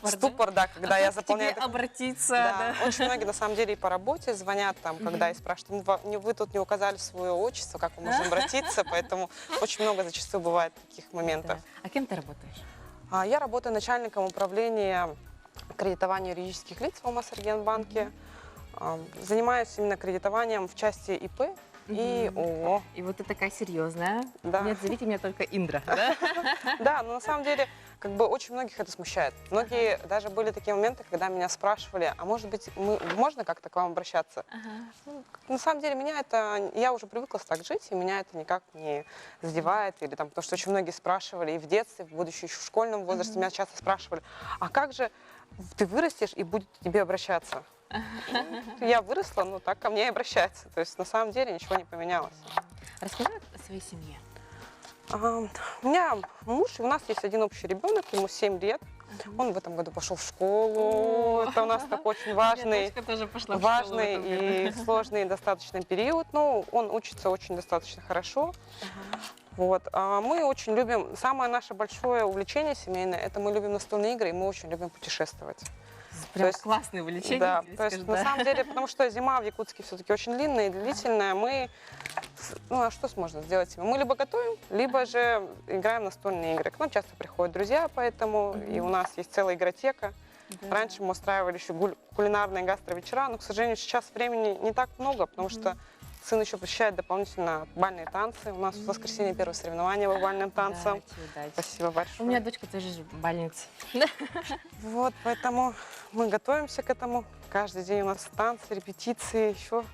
ступор, да, когда я заполняю. Обратиться. Да, очень многие, на самом деле, и по работе звонят, когда я спрашиваю, вы тут не указали свое отчество, как мы можем обратиться, поэтому очень много зачастую бывает таких моментов. А кем ты работаешь? Я работаю начальником управления кредитования юридических лиц в Алмаз-Аргенбанке. Занимаюсь именно кредитованием в части ИП и ООО. И вот ты такая серьезная. Да. Нет, зовите меня только Индра. Да? Да, но на самом деле, как бы очень многих это смущает. Многие, даже были такие моменты, когда меня спрашивали, а может быть, можно как-то к вам обращаться? Ну, на самом деле, меня это, я уже привыкла так жить, и меня это никак не задевает, или там, потому что очень многие спрашивали и в детстве, будучи еще в школьном возрасте, меня часто спрашивали, а как же ты вырастешь и будет к тебе обращаться? Я выросла, ну так ко мне и обращаются. То есть на самом деле ничего не поменялось. Расскажи о своей семье. У меня муж, и у нас есть один общий ребенок, ему 7 лет. Он в этом году пошел в школу. Это у нас такой очень важный и сложный достаточно период. Но он учится очень достаточно хорошо. Вот. Мы очень любим, самое наше большое увлечение семейное, это мы любим настольные игры, и мы очень любим путешествовать. Прям классное увлечение. Да, то есть на самом деле, потому что зима в Якутске все-таки очень длинная и длительная, мы, ну а что можно сделать? Мы либо готовим, либо же играем в настольные игры. К нам часто приходят друзья, поэтому и у нас есть целая игротека. Раньше мы устраивали еще кулинарные гастровечера, но, к сожалению, сейчас времени не так много, потому что сын еще посещает дополнительно бальные танцы. У нас в воскресенье первое соревнование по бальным танцам. Спасибо большое. У меня дочка тоже бальница. Вот, поэтому мы готовимся к этому. Каждый день у нас танцы, репетиции, еще.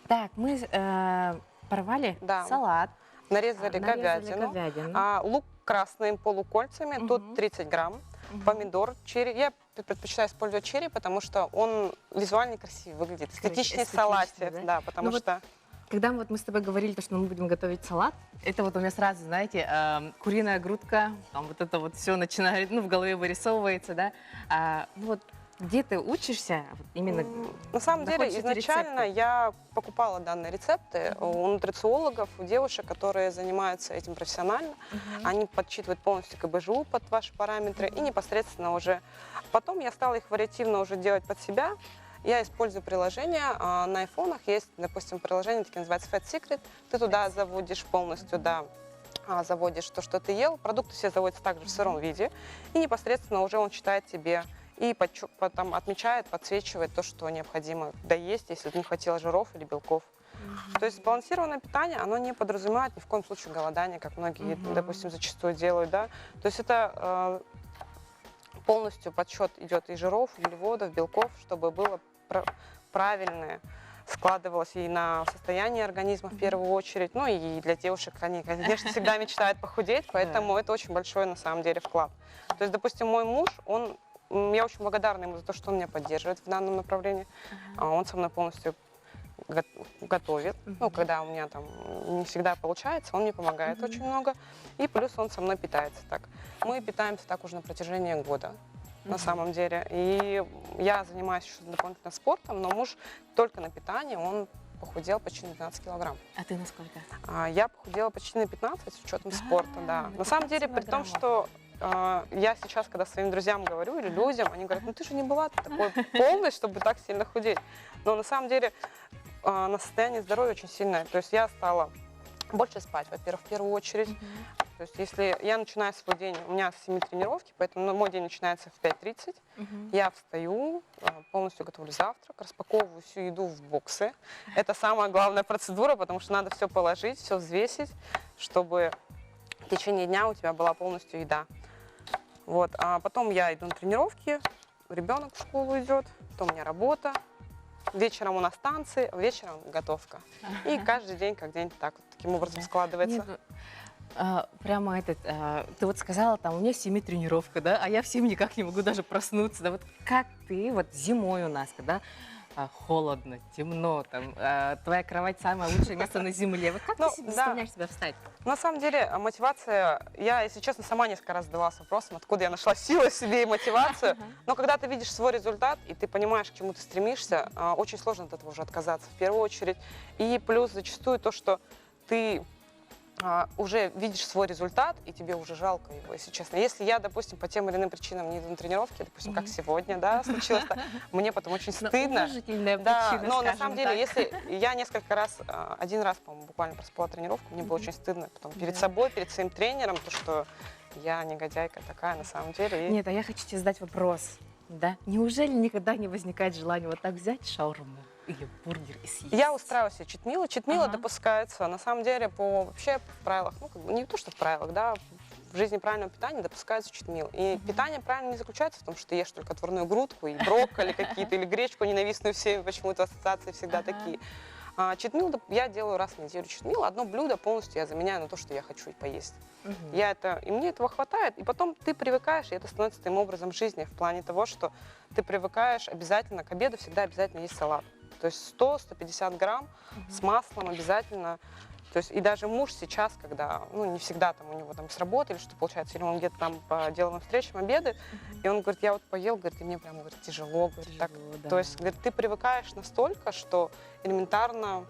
Так, мы порвали салат. Нарезали говядину. Лук красный полукольцами, тут 30 грамм. Помидор, черри. Я предпочитаю использовать черри, потому что он визуально красивее выглядит. Эстетичнее в салате, да, потому что... Когда вот мы с тобой говорили, что мы будем готовить салат, это вот у меня сразу, знаете, куриная грудка, там вот это вот все начинает, ну, в голове вырисовывается, да. Ну вот где ты учишься именно? На самом деле, изначально я покупала данные рецепты у нутрициологов, у девушек, которые занимаются этим профессионально. Они подсчитывают полностью КБЖУ под ваши параметры и непосредственно уже... Потом я стала их вариативно уже делать под себя. Я использую приложения. На айфонах есть, допустим, приложение, такое называется Fat Secret. Ты туда заводишь полностью, да, заводишь то, что ты ел. Продукты все заводятся также в сыром виде. И непосредственно уже он читает тебе и потом отмечает, подсвечивает то, что необходимо доесть, если не хватило жиров или белков. То есть сбалансированное питание, оно не подразумевает ни в коем случае голодание, как многие, допустим, зачастую делают, да. То есть это полностью подсчет идет и жиров, углеводов, белков, чтобы было правильное, складывалось и на состояние организма в первую очередь. Ну и для девушек, они, конечно, всегда мечтают похудеть, поэтому это очень большой на самом деле вклад. То есть, допустим, мой муж, я очень благодарна ему за то, что он меня поддерживает в данном направлении. Он со мной полностью готовит. Ну, когда у меня там не всегда получается, он мне помогает очень много. И плюс он со мной питается так. Мы питаемся так уже на протяжении года. На самом деле. И я занимаюсь еще дополнительно спортом, но муж только на питании, он похудел почти на 12 килограмм. А ты на сколько? Я похудела почти на 15 с учетом спорта, да. На самом деле, при том, что я сейчас, когда своим друзьям говорю или людям, они говорят, ну ты же не была такой полной, чтобы так сильно худеть. Но на самом деле на состояние здоровья очень сильное. То есть я стала больше спать, во-первых, в первую очередь. То есть если я начинаю свой день, у меня с 7 тренировки, поэтому мой день начинается в 5:30. Я встаю, полностью готовлю завтрак, распаковываю всю еду в боксы. Это самая главная процедура, потому что надо все положить, все взвесить, чтобы в течение дня у тебя была полностью еда. Вот. А потом я иду на тренировки, ребенок в школу идет, потом у меня работа. Вечером у нас танцы, вечером готовка. И каждый день как день так вот, таким образом складывается. Нет, прямо ты вот сказала, там, у меня в 7 тренировка, да, а я в 7 никак не могу даже проснуться. Да, вот как ты, вот зимой у нас, когда холодно, темно, там, твоя кровать самое лучшее место на земле. Вот как ты заставляешь себя встать? На самом деле мотивация, я, если честно, сама несколько раз задавалась вопросом, откуда я нашла силы в себе и мотивацию. Но когда ты видишь свой результат и ты понимаешь, к чему ты стремишься, очень сложно от этого уже отказаться в первую очередь. И плюс зачастую то, что ты уже видишь свой результат, и тебе уже жалко его, если честно. Если я, допустим, по тем или иным причинам не иду на тренировки, допустим, как сегодня, да, случилось, мне потом очень стыдно. Да, но на самом деле, если я несколько раз, один раз, по-моему, буквально проспала тренировку, мне было очень стыдно потом перед собой, перед своим тренером, то, что я негодяйка такая на самом деле. Нет, а я хочу тебе задать вопрос. Да? Неужели никогда не возникает желание вот так взять шаурму или бургер и съесть? Я устраиваю себе читмилы. Читмилы Ага. допускаются, на самом деле, вообще в правилах, ну, как бы не то, что в правилах, да, в жизни правильного питания допускается читмил. И питание правильно не заключается в том, что ты ешь только отварную грудку и брокколи какие-то, или гречку ненавистную всеми, почему-то ассоциации всегда Ага. такие. Читмил я делаю раз в неделю читмил. Одно блюдо полностью я заменяю на то, что я хочу поесть. Мгм. И мне этого хватает, и потом ты привыкаешь, и это становится твоим образом жизни в плане того, что ты привыкаешь обязательно, к обеду всегда обязательно есть салат. То есть 100-150 грамм с маслом обязательно. То есть и даже муж сейчас, когда, ну, не всегда там у него там с работы или что получается, или он где-то там по деловым встречам обедает, и он говорит, я вот поел, говорит, и мне прям, говорит, тяжело, говорит, так. Тяжело, да. То есть, говорит, ты привыкаешь настолько, что элементарно,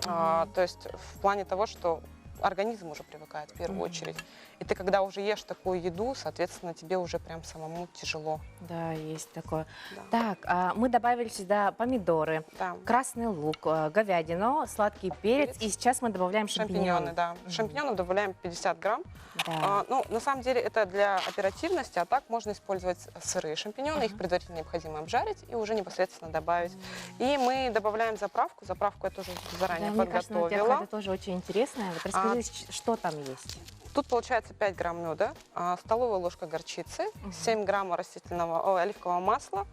то есть в плане того, что организм уже привыкает в первую очередь. И ты, когда уже ешь такую еду, соответственно, тебе уже прям самому тяжело. Да, есть такое. Да. Так, мы добавили сюда помидоры, Да. красный лук, говядину, сладкий перец, и сейчас мы добавляем Шампиньоны, шампиньоны. да. Шампиньонов добавляем 50 грамм. Да. Ну, на самом деле, это для оперативности, а так можно использовать сырые шампиньоны. Их предварительно необходимо обжарить и уже непосредственно добавить. И мы добавляем заправку. Заправку я тоже заранее Да, мне кажется, на тебя подготовила. это тоже очень интересно. Вот расскажи, что там есть. Тут получается 5 грамм меда, столовая ложка горчицы, 7 грамм оливкового масла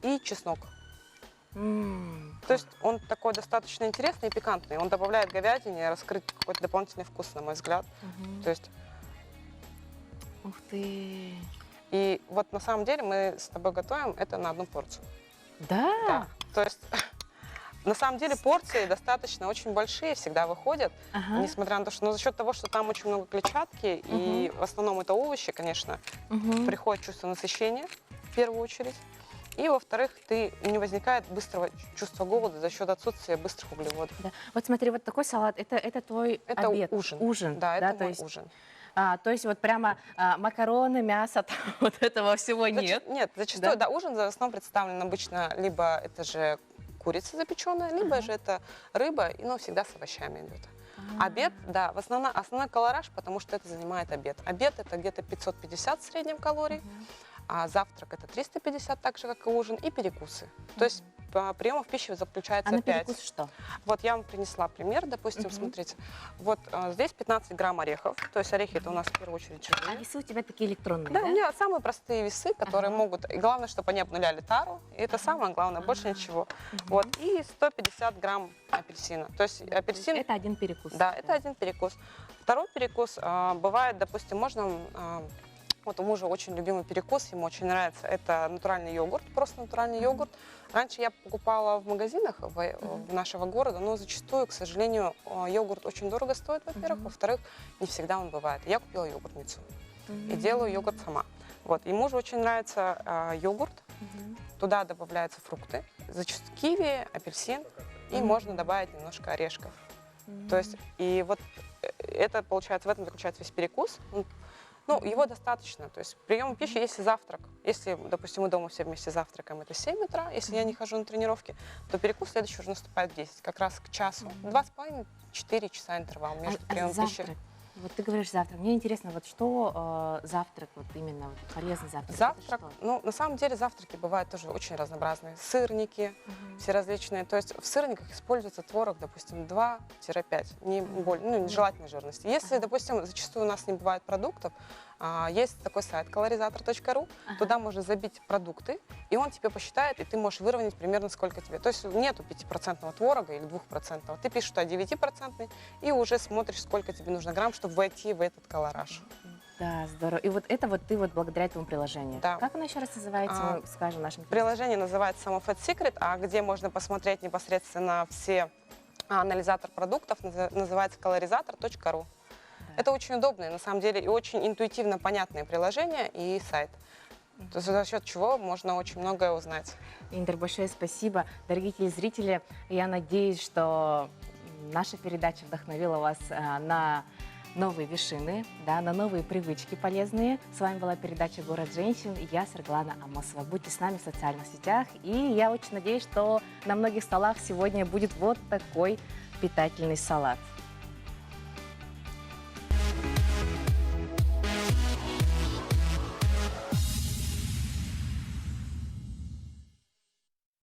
и чеснок. То есть он такой достаточно интересный и пикантный. Он добавляет говядине раскрыть какой-то дополнительный вкус, на мой взгляд. То есть, Ух ты. и вот на самом деле мы с тобой готовим это на одну порцию. Да? Да. То есть на самом деле порции достаточно очень большие всегда выходят, Ага. несмотря на то, что за счет того, что там очень много клетчатки, и в основном это овощи, конечно, Мгм. приходит чувство насыщения в первую очередь. И, во-вторых, не возникает быстрого чувства голода за счет отсутствия быстрых углеводов. Да. Вот смотри, вот такой салат, это твой Это обед. ужин. Ужин. Да, это то мой есть, ужин. То есть вот прямо макароны, мясо, там вот этого всего нет. Нет, зачастую, Да? да, ужин за основном представлен обычно либо это же курица запеченная, либо же это рыба, но всегда с овощами идет. Обед, да, основной колораж, потому что это занимает обед. Обед это где-то 550 в среднем калорий, а завтрак это 350, так же, как и ужин, и перекусы. То есть приемов пищи заключается А на 5. перекус что? Вот я вам принесла пример, допустим, смотрите. Вот здесь 15 грамм орехов, то есть орехи это у нас в первую очередь А живые. весы у тебя такие электронные, Да, да? у меня самые простые весы, которые могут, и главное, чтобы они обнуляли тару, и это самое главное, больше ничего. Вот, и 150 грамм апельсина. То есть апельсин, Это один перекус. да, это один перекус. Второй перекус бывает, допустим, можно, вот у мужа очень любимый перекус, ему очень нравится, это натуральный йогурт, просто натуральный йогурт. Раньше я покупала в магазинах нашего города, но зачастую, к сожалению, йогурт очень дорого стоит, во-первых, во-вторых, не всегда он бывает. Я купила йогуртницу и делаю йогурт сама. Вот, и мужу очень нравится йогурт, туда добавляются фрукты, зачастую киви, апельсин, и можно добавить немножко орешков. То есть, и вот это получается, в этом заключается весь перекус. Ну, его достаточно. То есть прием пищи, если завтрак, если, допустим, мы дома все вместе завтракаем, это 7 утра, если я не хожу на тренировки, то перекус следующий уже наступает в 10, как раз к часу. 2,5-4 часа интервал между приемом пищи. завтрак? Вот ты говоришь завтрак. Мне интересно, вот что завтрак, вот именно вот, полезный завтрак? это Завтрак, что? ну, на самом деле завтраки бывают тоже очень разнообразные. Сырники, все различные. То есть в сырниках используется творог, допустим, 2-5, не более, ну, нежелательной жирности. Если, допустим, зачастую у нас не бывает продуктов, есть такой сайт колоризатор.ру, туда можно забить продукты, и он тебе посчитает, и ты можешь выровнять примерно сколько тебе. То есть нету 5% творога или 2%. Ты пишешь, что 9%, и уже смотришь, сколько тебе нужно грамм, чтобы войти в этот колораж. Да, здорово. И вот это вот ты вот благодаря этому приложению. Да. Как оно еще раз называется, мы скажем нашим Приложение называется само Fat Secret, а где можно посмотреть непосредственно все анализатор продуктов, называется колоризатор.ру. Это очень удобное, на самом деле, и очень интуитивно понятное приложение и сайт. То есть за счет чего можно очень многое узнать. Индер, большое спасибо. Дорогие телезрители, я надеюсь, что наша передача вдохновила вас на новые вершины, да, на новые привычки полезные. С вами была передача «Город женщин» и я, Светлана Амосова. Будьте с нами в социальных сетях. И я очень надеюсь, что на многих столах сегодня будет вот такой питательный салат.